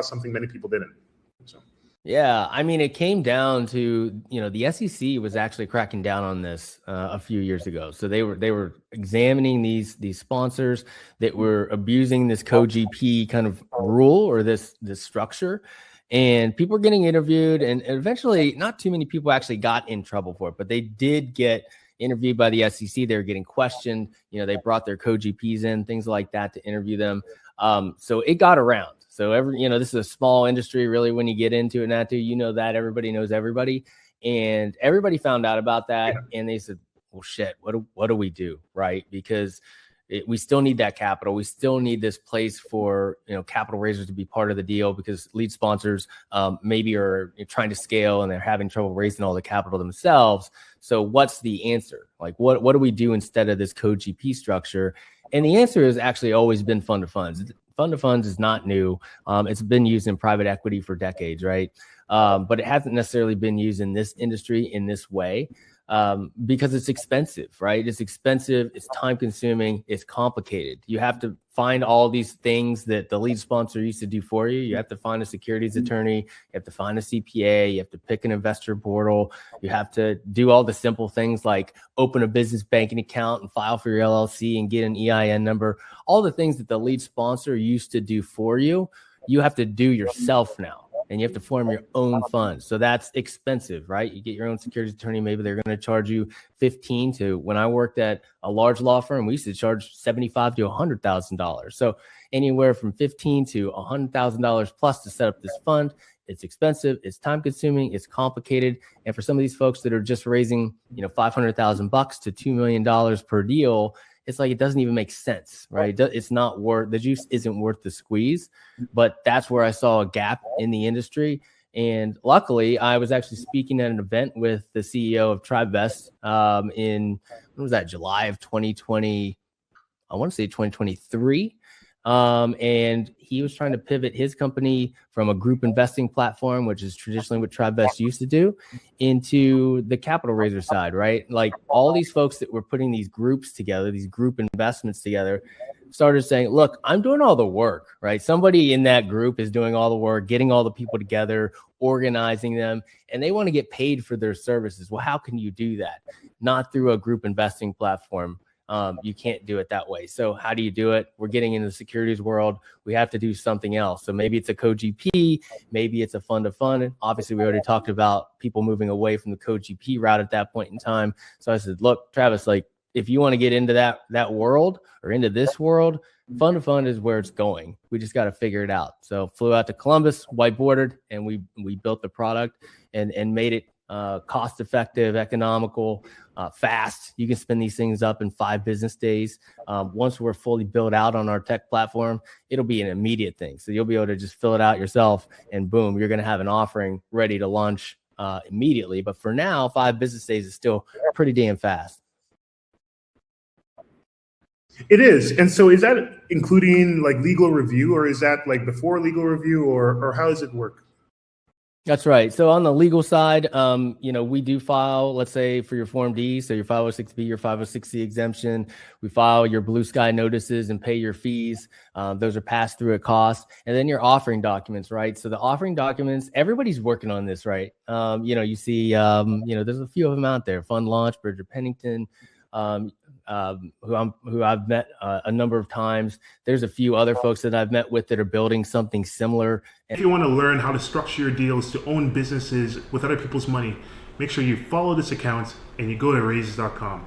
something many people didn't. So. Yeah, I mean, it came down to, the SEC was actually cracking down on this a few years ago. So they were examining these sponsors that were abusing this co-GP kind of rule or this structure, and people were getting interviewed, and eventually not too many people actually got in trouble for it, but they did get interviewed by the SEC. They were getting questioned. They brought their co-GPs in, things like that, to interview them. So it got around. So this is a small industry, really, when you get into it, Natu, that everybody knows everybody, and everybody found out about that. And they said, well, shit, what do we do? Right. Because we still need that capital. We still need this place for, capital raisers to be part of the deal, because lead sponsors maybe are trying to scale and they're having trouble raising all the capital themselves. So what's the answer? Like, what do we do instead of this co-GP structure? And the answer has actually always been fund of funds. Fund of funds is not new. It's been used in private equity for decades, right? But it hasn't necessarily been used in this industry in this way because it's expensive, right? It's expensive, it's time consuming, it's complicated. You have to find all these things that the lead sponsor used to do for you. You have to find a securities attorney, you have to find a CPA, you have to pick an investor portal, you have to do all the simple things like open a business banking account and file for your LLC and get an EIN number. All the things that the lead sponsor used to do for you, you have to do yourself now. And you have to form your own funds. So that's expensive, right? You get your own securities attorney. Maybe they're going to charge you $15,000 to, when I worked at a large law firm, we used to charge $75,000 to $100,000. So anywhere from $15,000 to $100,000 plus to set up this fund. It's expensive, it's time consuming, it's complicated. And for some of these folks that are just raising, $500,000 to $2 million per deal, it's like, it doesn't even make sense, right? It's not worth, the juice isn't worth the squeeze. But that's where I saw a gap in the industry. And luckily, I was actually speaking at an event with the CEO of TribeVest in, when was that, July of 2020, I want to say 2023. And he was trying to pivot his company from a group investing platform, which is traditionally what TribeVest used to do, into the capital raiser side, right? Like all these folks that were putting these groups together, these group investments together, started saying, look, I'm doing all the work, right? Somebody in that group is doing all the work, getting all the people together, organizing them, and they want to get paid for their services. Well, how can you do that? Not through a group investing platform. You can't do it that way. So how do you do it? We're getting into the securities world. We have to do something else. So maybe it's a co-GP, maybe it's a fund of fund. Obviously, we already talked about people moving away from the co-GP route at that point in time. So I said, look, Travis, like if you want to get into that world or into this world, fund of fund is where it's going. We just got to figure it out. So flew out to Columbus, whiteboarded, and we built the product and made it cost effective, economical, fast. You can spin these things up in 5 business days. Once we're fully built out on our tech platform, it'll be an immediate thing. So you'll be able to just fill it out yourself and boom, you're going to have an offering ready to launch immediately. But for now, 5 business days is still pretty damn fast. It is. And so is that including like legal review, or is that like before legal review, or how does it work? That's right. So on the legal side, we do file, let's say for your Form D, so your 506B, your 506C exemption, we file your blue sky notices and pay your fees. Those are passed through at cost. And then your offering documents, right? So the offering documents, everybody's working on this, right? You see, there's a few of them out there, Fund Launch, Bridger Pennington, who I've met a number of times. There's a few other folks that I've met with that are building something similar. If you want to learn how to structure your deals to own businesses with other people's money, make sure you follow this account and you go to raises.com.